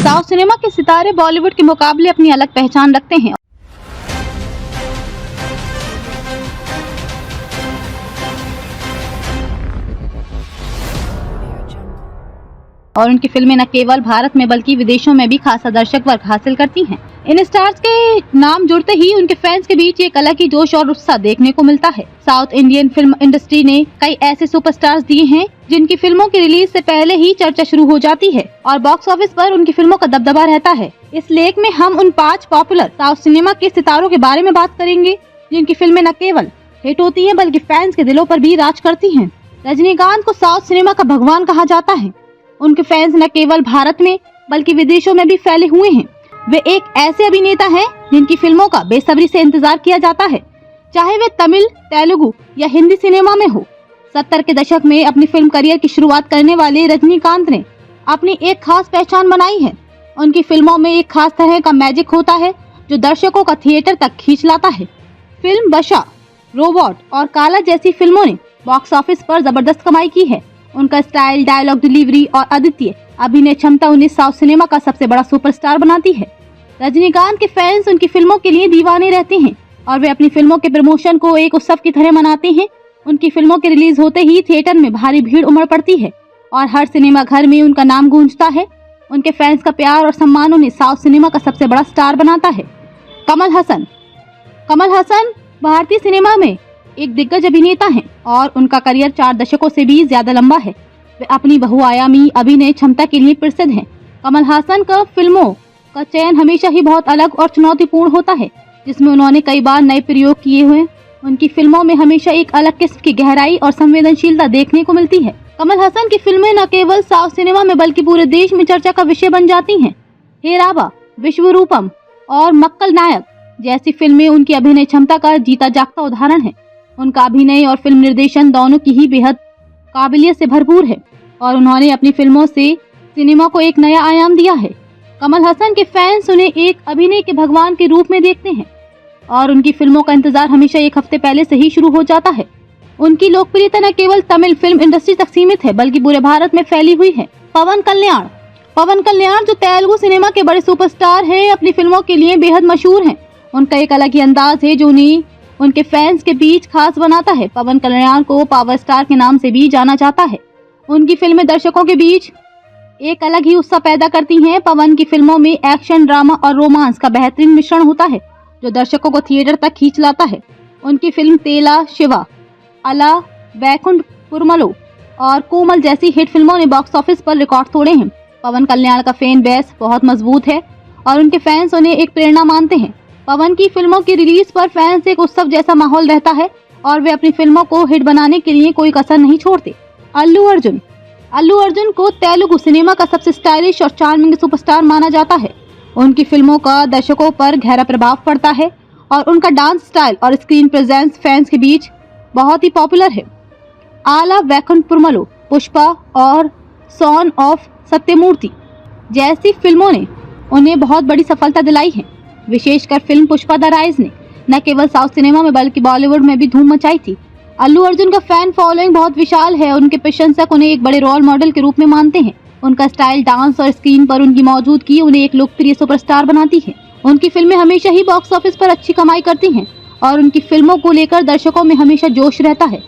South cinema के सितारे बॉलीवुड के मुकाबले अपनी अलग पहचान रखते हैं और उनकी फिल्में न केवल भारत में बल्कि विदेशों में भी खासा दर्शक वर्ग हासिल करती हैं। इन स्टार्स के नाम जुड़ते ही उनके फैंस के बीच एक अलग ही जोश और उत्साह देखने को मिलता है। साउथ इंडियन फिल्म इंडस्ट्री ने कई ऐसे सुपरस्टार्स दिए हैं जिनकी फिल्मों की रिलीज से पहले ही चर्चा शुरू हो जाती है और बॉक्स ऑफिस पर उनकी फिल्मों का दबदबा रहता है। इस लेख में हम उन 5 पॉपुलर साउथ सिनेमा के सितारों के बारे में बात करेंगे जिनकी फिल्में न केवल हिट होती हैं बल्कि फैंस के दिलों पर भी राज करती हैं। रजनीकांत को साउथ सिनेमा का भगवान कहा जाता है। उनके फैंस न केवल भारत में बल्कि विदेशों में भी फैले हुए हैं। वे एक ऐसे अभिनेता हैं जिनकी फिल्मों का बेसब्री से इंतजार किया जाता है, चाहे वे तमिल, तेलुगु या हिंदी सिनेमा में हो। 70 के दशक में अपनी फिल्म करियर की शुरुआत करने वाले रजनीकांत ने अपनी एक खास पहचान बनाई है। उनकी फिल्मों में एक खास तरह का मैजिक होता है जो दर्शकों का थिएटर तक खींच लाता है। फिल्म बशा, रोबोट और काला जैसी फिल्मों ने बॉक्स ऑफिस पर जबरदस्त कमाई की है। उनका स्टाइल, डायलॉग डिलीवरी और अद्वितीय अभिनय क्षमता उन्हें साउथ सिनेमा का सबसे बड़ा सुपरस्टार बनाती है। रजनीकांत के फैंस उनकी फिल्मों के लिए दीवाने रहते हैं और वे अपनी फिल्मों के प्रमोशन को एक उत्सव की तरह मनाते हैं। उनकी फिल्मों के रिलीज होते ही थिएटर में भारी भीड़ उमड़ पड़ती है और हर सिनेमा घर में उनका नाम गूंजता है। उनके फैंस का प्यार और सम्मान उन्हें साउथ सिनेमा का सबसे बड़ा स्टार बनाता है। कमल हसन भारतीय सिनेमा में एक दिग्गज अभिनेता हैं और उनका करियर 4 दशकों से भी ज्यादा लंबा है। वे अपनी बहुआयामी अभिनय क्षमता के लिए प्रसिद्ध हैं। कमल हासन का फिल्मों का चयन हमेशा ही बहुत अलग और चुनौतीपूर्ण होता है, जिसमें उन्होंने कई बार नए प्रयोग किए हुए। उनकी फिल्मों में हमेशा एक अलग किस्म की गहराई और संवेदनशीलता देखने को मिलती है। कमल हासन की फिल्में न केवल साउथ सिनेमा में बल्कि पूरे देश में चर्चा का विषय बन जाती हैं। हेराबा, विश्वरूपम और मक्कल नायक जैसी फिल्में उनकी अभिनय क्षमता का जीता जागता उदाहरण है। उनका अभिनय और फिल्म निर्देशन दोनों की ही बेहद काबिलियत से भरपूर है और उन्होंने अपनी फिल्मों से सिनेमा को एक नया आयाम दिया है। कमल हसन के फैंस उन्हें एक अभिनय के भगवान के रूप में देखते हैं और उनकी फिल्मों का इंतजार हमेशा एक हफ्ते पहले से ही शुरू हो जाता है। उनकी लोकप्रियता न केवल तमिल फिल्म इंडस्ट्री तक सीमित है बल्कि पूरे भारत में फैली हुई है। पवन कल्याण जो तेलुगु सिनेमा के बड़े सुपरस्टार हैं, अपनी फिल्मों के लिए बेहद मशहूर हैं। उनका एक अलग ही अंदाज है जो उन्हें उनके फैंस के बीच खास बनाता है। पवन कल्याण को पावर स्टार के नाम से भी जाना जाता है। उनकी फिल्में दर्शकों के बीच एक अलग ही उत्साह पैदा करती हैं। पवन की फिल्मों में एक्शन, ड्रामा और रोमांस का बेहतरीन मिश्रण होता है जो दर्शकों को थिएटर तक खींच लाता है। उनकी फिल्म तेला शिवा, अला, वैकुंठपुरमलो और कोमल जैसी हिट फिल्मों ने बॉक्स ऑफिस पर रिकॉर्ड तोड़े हैं। पवन कल्याण का फैन बेस बहुत मजबूत है और उनके फैंस उन्हें एक प्रेरणा मानते हैं। पवन की फिल्मों की रिलीज पर फैंस एक उत्सव जैसा माहौल रहता है और वे अपनी फिल्मों को हिट बनाने के लिए कोई कसर नहीं छोड़ते। अल्लू अर्जुन को तेलुगु सिनेमा का सबसे स्टाइलिश और चार्मिंग सुपरस्टार माना जाता है। उनकी फिल्मों का दर्शकों पर गहरा प्रभाव पड़ता है और उनका डांस स्टाइल और स्क्रीन प्रेजेंस फैंस के बीच बहुत ही पॉपुलर है। आला वैकुंठपुरमलो, पुष्पा और सॉन ऑफ सत्यमूर्ति जैसी फिल्मों ने उन्हें बहुत बड़ी सफलता दिलाई है। विशेषकर फिल्म पुष्पा द राइज ने न केवल साउथ सिनेमा में बल्कि बॉलीवुड में भी धूम मचाई थी। अल्लू अर्जुन का फैन फॉलोइंग बहुत विशाल है। उनके प्रशंसक उन्हें एक बड़े रोल मॉडल के रूप में मानते हैं। उनका स्टाइल, डांस और स्क्रीन पर उनकी मौजूदगी उन्हें एक लोकप्रिय सुपरस्टार बनाती है। उनकी फिल्में हमेशा ही बॉक्स ऑफिस पर अच्छी कमाई करती हैं और उनकी फिल्मों को लेकर दर्शकों में हमेशा जोश रहता है।